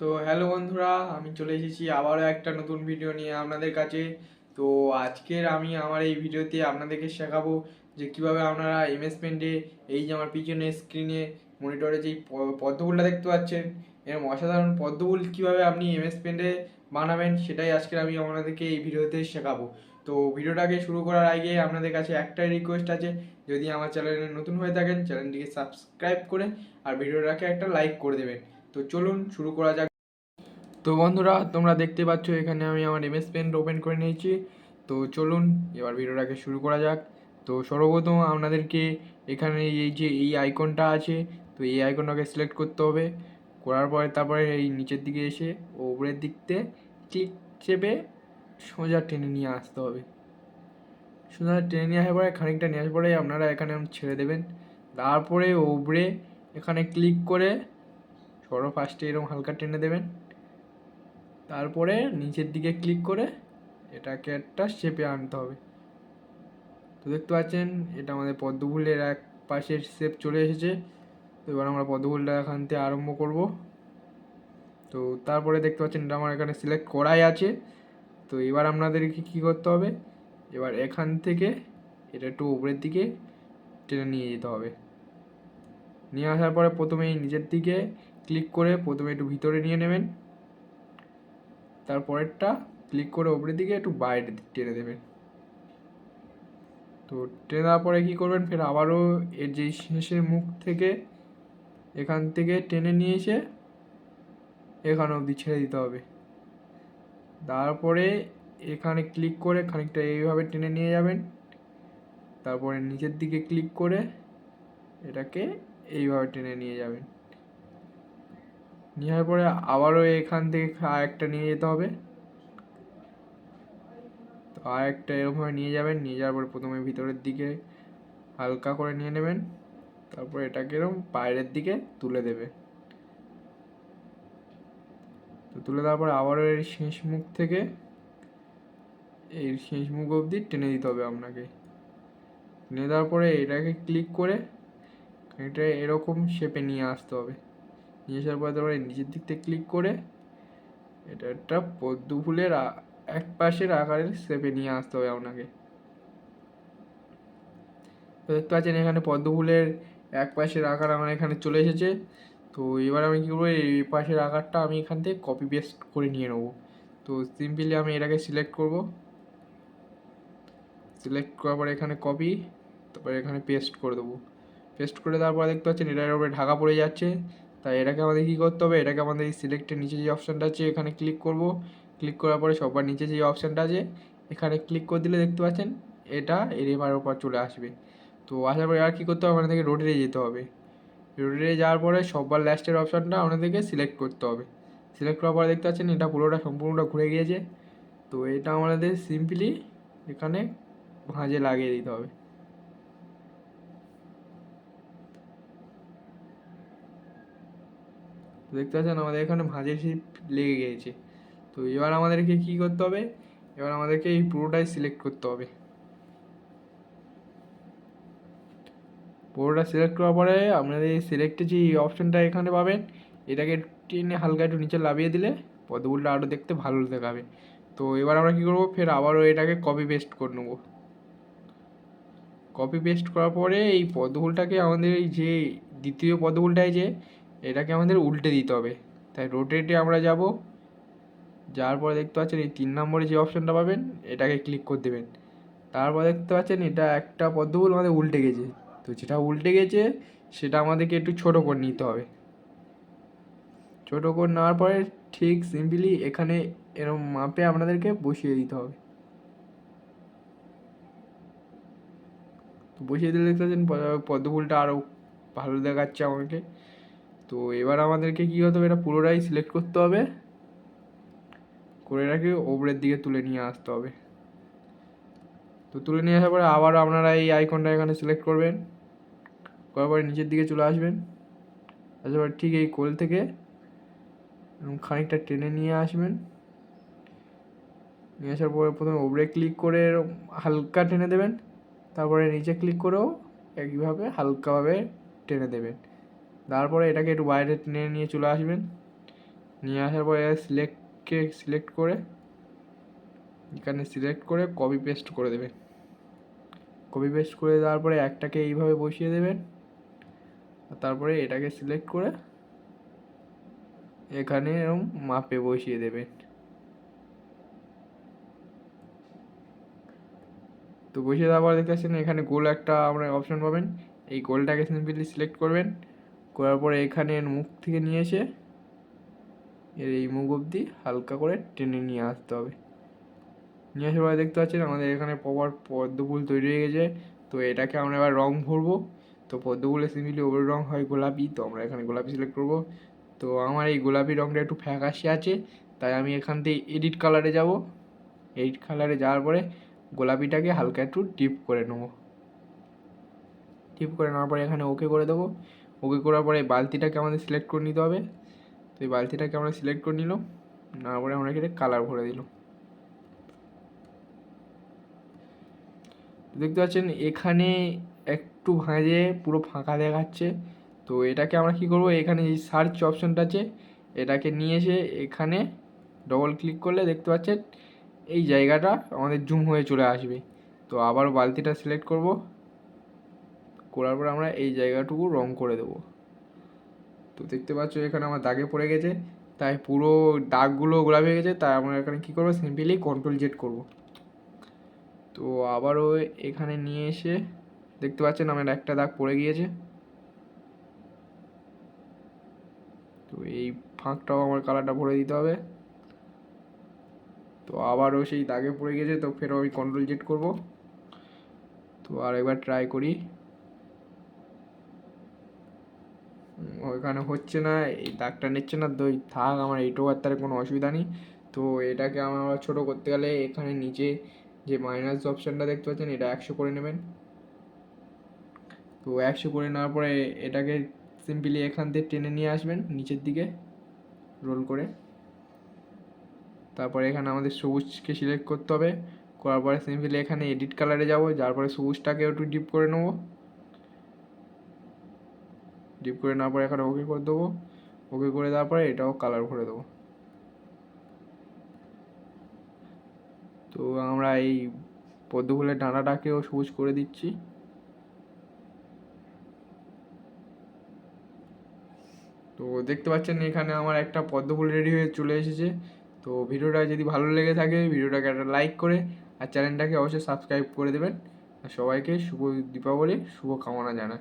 তো হ্যালো বন্ধুরা, আমি চলে এসেছি আবারও একটা নতুন ভিডিও নিয়ে আপনাদের কাছে। তো আজকের আমি আমার এই ভিডিওতে আপনাদেরকে শেখাবো যে কিভাবে আপনারা এমএস পেন্টে এই যে আমার পিছনে স্ক্রিনে মনিটরে যেই পদ্মফুলটা দেখতে পাচ্ছেন, এরকম অসাধারণ পদ্মফুল কিভাবে আপনি এমএস পেন্টে বানাবেন সেটাই আজকের আমি আপনাদেরকে এই ভিডিওতে শেখাবো। তো ভিডিওটাকে শুরু করার আগে আপনাদের কাছে একটাই রিকোয়েস্ট আছে, যদি আমার চ্যানেলে নতুন হয়ে থাকেন চ্যানেলটিকে সাবস্ক্রাইব করে আর ভিডিওটাকে একটা লাইক করে দেবেন। তো চলুন শুরু করা যাক। তো বন্ধুরা, তোমরা দেখতে পাচ্ছ এখানে আমি আমার এমএস পেন্ট ওপেন করে নিয়েছি। তো চলুন এবার ভিডিওটাকে শুরু করা যাক। তো সর্বপ্রথম আপনাদেরকে এখানে এই যে এই আইকনটা আছে, তো এই আইকনটাকে সিলেক্ট করতে হবে। করার পরে তারপরে এই নিচের দিকে এসে উপরের দিকতে ক্লিক চেপে সোজা টেনে নিয়ে আসতে হবে। সোজা টেনে নিয়ে আসার পরে খানিকটা নিয়ে আসার পরে আপনারা এখানে ছেড়ে দেবেন। তারপরে উপরে এখানে ক্লিক করে সর্ব ফার্স্টে এরকম হালকা টেনে দেবেন। তারপরে নিচের দিকে ক্লিক করে এটাকে একটা শেপে আনতে হবে। তো দেখতে পাচ্ছেন এটা আমাদের পদ্মফুলের এক পাশের শেপ চলে এসেছে। তো এবার আমরা পদ্মফুলটা এখান থেকে আরম্ভ করব। তো তারপরে দেখতে পাচ্ছেন এটা আমার এখানে সিলেক্ট করাই আছে। তো এবার আপনাদেরকে কী করতে হবে, এবার এখান থেকে এটা একটু উপরের দিকে টেনে নিয়ে যেতে হবে। নিয়ে আসার পরে প্রথমে এই নিচের দিকে ক্লিক করে প্রথমে একটু ভিতরে নিয়ে নেবেন। তারপরেরটা ক্লিক করে উপরের দিকে একটু বাইরে টেনে দেবেন। তো টেনে দেওয়ার পরে কী করবেন, ফের আবারও এর যেই শেষের মুখ থেকে এখান থেকে টেনে নিয়ে এসে এখানে অবধি ছেড়ে দিতে হবে। তারপরে এখানে ক্লিক করে খানিকটা এইভাবে টেনে নিয়ে যাবেন। তারপরে নিচের দিকে ক্লিক করে এটাকে এইভাবে টেনে নিয়ে যাবেন। নিয়ে যাওয়ার পরে আবারও এখান থেকে আরেকটা নিয়ে যেতে হবে। তো আরেকটা এরকমভাবে নিয়ে যাবেন। নিয়ে যাওয়ার পরে প্রথমে ভিতরের দিকে হালকা করে নিয়ে নেবেন। তারপর এটাকে এরকম বাইরের দিকে তুলে দেবে। তো তুলে দেওয়ার পরে আবারও এর শেষ মুখ থেকে এই শেষ মুখ অবধি টেনে দিতে হবে আপনাকে। টেনে দেওয়ার পরে এটাকে ক্লিক করে এটা এরকম শেপে নিয়ে আসতে হবে। নিয়ে আসার পরে তারপরে নিচের দিক থেকে ক্লিক করে এটা একটা পদ্ম ফুলের এক পাশের আকারের শেপে নিয়ে আসতে হবে আপনাকে। তো দেখতে পাচ্ছেন এখানে পদ্ম ফুলের এক পাশের আকার আমার এখানে চলে এসেছে। তো এবার আমি কী করবো, এই পাশের আকারটা আমি এখান থেকে কপি পেস্ট করে নিয়ে নেবো। তো সিম্পলি আমি এটাকে সিলেক্ট করব। সিলেক্ট করার পরে এখানে কপি, তারপরে এখানে পেস্ট করে দেবো। পেস্ট করে দেওয়ার পরে দেখতে পাচ্ছেন এটার উপরে ঢাকা পড়ে যাচ্ছে। তাই এটাকে আমাদের কী করতে হবে, এটাকে আমাদের এই সিলেক্টের নিচে যে অপশানটা আছে এখানে ক্লিক করব। ক্লিক করার পরে সবার নিচে যে অপশানটা আছে এখানে ক্লিক করে দিলে দেখতে পাচ্ছেন এটা এর এবার ওপর চলে আসবে। তো আসার পরে আর কী করতে হবে, আপনাদেরকে রোটেটে যেতে হবে। রোটেটে যাওয়ার পরে সবার লাস্টের অপশানটা আপনাদেরকে সিলেক্ট করতে হবে। সিলেক্ট করার পরে দেখতে পাচ্ছেন এটা পুরোটা সম্পূর্ণটা ঘুরে গিয়েছে। তো এটা আমাদের সিম্পলি এখানে ভাঁজে লাগিয়ে দিতে হবে। তো দেখতে পাচ্ছেন আমাদের এখানে ভাঁজের শিপ লেগে গিয়েছে। তো এবার আমাদেরকে কী করতে হবে, এবার আমাদেরকে এই পুরোটাই সিলেক্ট করতে হবে। পুরোটা সিলেক্ট করার পরে আপনাদের এই সিলেক্টে যে অপশানটা এখানে পাবেন এটাকে টেনে হালকা একটু নিচে লাভিয়ে দিলে পদ্মফুলটা আরও দেখতে ভালো দেখাবে। তো এবার আমরা কী করবো, ফের আবারও এটাকে কপি পেস্ট করে নেবো। কপি পেস্ট করার পরে এই পদ্মফুলটাকে আমাদের এই যে দ্বিতীয় পদ্মফুলটায় যে এটাকে আমাদের উল্টে দিতে হবে। তাই রোটেটে আমরা যাব। যাওয়ার পরে দেখতে পাচ্ছেন এই 3 নম্বরে যে অপশানটা পাবেন এটাকে ক্লিক করে দেবেন। তারপর দেখতে পাচ্ছেন এটা একটা পদ্মফুল আমাদের উল্টে গেছে। তো যেটা উল্টে গেছে সেটা আমাদেরকে একটু ছোটো করে নিতে হবে। ছোটো করে নেওয়ার পরে ঠিক সিম্পলি এখানে এরকম মাপে আপনাদেরকে বসিয়ে দিতে হবে। তো বসিয়ে দিলে দেখতে পাচ্ছেন পদ্মফুলটা আরও ভালো দেখাচ্ছে আমাকে। তো এবার আমাদেরকে কী হতে হবে, এটা পুরোটাই সিলেক্ট করতে হবে, করে রাখি ওপরের দিকে তুলে নিয়ে আসতে হবে। তো তুলে নিয়ে আসার পরে আবারও আপনারা এই আইকনটা এখানে সিলেক্ট করবেন। করার পরে নিচের দিকে চলে আসবেন। আসার পরে ঠিক এই কোল থেকে খানিকটা টেনে নিয়ে আসবেন। নিয়ে আসার পরে প্রথমে ওপরে ক্লিক করে হালকা টেনে দেবেন। তারপরে নিচে ক্লিক করেও একইভাবে হালকাভাবে টেনে দেবেন। তারপরে এটাকে একটু বাইরে টেনে নিয়ে চলে আসবেন। নিয়ে আসার পরে সিলেক্ট করে এখানে সিলেক্ট করে কপি পেস্ট করে দেবেন। কপি পেস্ট করে দেওয়ার পরে একটাকে এইভাবে বসিয়ে দেবেন, আর তারপরে এটাকে সিলেক্ট করে এখানে এরকম মাপে বসিয়ে দেবেন। তো বসিয়ে দেওয়ার পর দেখতে পাচ্ছেন এখানে গোল একটা আপনার অপশন পাবেন, এই গোলটাকে সিম্পলি সিলেক্ট করবেন। করার পরে এখানে মুখ থেকে নিয়ে এসে এর এই মুখ অবধি হালকা করে টেনে নিয়ে আসতে হবে। নিয়ে আসার পরে দেখতে পাচ্ছেন আমাদের এখানে প্রপার পদ্ম ফুল তৈরি হয়ে গেছে। তো এটাকে আমরা এবার রং ভরবো। তো পদ্ম ফুলের সিম্পলি ওপর রং হয় গোলাপি, তো আমরা এখানে গোলাপি সিলেক্ট করবো। তো আমার এই গোলাপি রংটা একটু ফ্যাকাশে আছে, তাই আমি এখান থেকে এডিট কালারে যাব। এডিট কালারে যাওয়ার পরে গোলাপিটাকে হালকা একটু ডিপ করে নেবো। ডিপ করে নেওয়ার পরে এখানে ওকে করে দেবো। ওকে করার পরে বালতিটাকে আমাদের সিলেক্ট করে নিতে হবে। তো এই বালতিটাকে আমরা সিলেক্ট করে নিলাম, নেওয়ার পরে আমরা এখানে কালার ভরে দিলাম। দেখতে পাচ্ছেন এখানে একটু ভাঁজে পুরো ফাঁকা দেখাচ্ছে। তো এটাকে আমরা কি করব, এখানে এই সার্চ অপশনটা আছে, এটাকে নিয়ে এসে এখানে ডবল ক্লিক করলে দেখতে পাচ্ছেন এই জায়গাটা আমাদের জুম হয়ে চলে আসবে। তো আবার বালতিটা সিলেক্ট করব, করার পর আমরা এই জায়গাটুকু রং করে দেব। তো দেখতে পাচ্ছ এখানে আমার দাগে পড়ে গেছে, তাই পুরো দাগগুলো গোলাপি হয়ে গেছে। তাই আমরা এখানে কী করবো, সিম্পলি CTRL Z করব। তো আবারও এখানে নিয়ে এসে দেখতে পাচ্ছেন আমার একটা দাগ পড়ে গিয়েছে। তো এই ফাঁকটাও আমার কালারটা ভরে দিতে হবে। তো আবারও সেই দাগে পড়ে গেছে, তো ফেরও আমি CTRL Z করব। তো আর একবার ট্রাই করি, ওইখানে হচ্ছে না, এই দাগটা নিচ্ছে না। তো থাক, আমার এইটাও আর তার কোনো অসুবিধা নেই। তো এটাকে আমার ছোটো করতে গেলে এখানে নিচে যে মাইনাস অপশানটা দেখতে পাচ্ছেন, এটা 100 করে নেবেন। তো 100 করে নেওয়ার পরে এটাকে সিম্পলি এখান থেকে টেনে নিয়ে আসবেন নিচের দিকে রোল করে। তারপরে এখানে আমাদের সবুজকে সিলেক্ট করতে হবে। করার পরে সিম্পলি এখানে এডিট কালারে যাব, যার পরে সবুজটাকে একটু ডিপ করে নেবো। ডিপ করে নেওয়ার পরে এখানে ওকে করে দেবো। ওকে করে দেওয়ার পরে এটাও কালার ভরে দেবো। তো আমরা এই পদ্ম ফুলের ডাঁটাটাকেও সবুজ করে দিচ্ছি। তো দেখতে পাচ্ছেন এখানে আমার একটা পদ্ম ফুল রেডি হয়ে চলে এসেছে। তো ভিডিওটা যদি ভালো লেগে থাকে ভিডিওটাকে একটা লাইক করে আর চ্যানেলটাকে অবশ্যই সাবস্ক্রাইব করে দেবেন। আর সবাইকে শুভ দীপাবলির শুভ কামনা জানাই।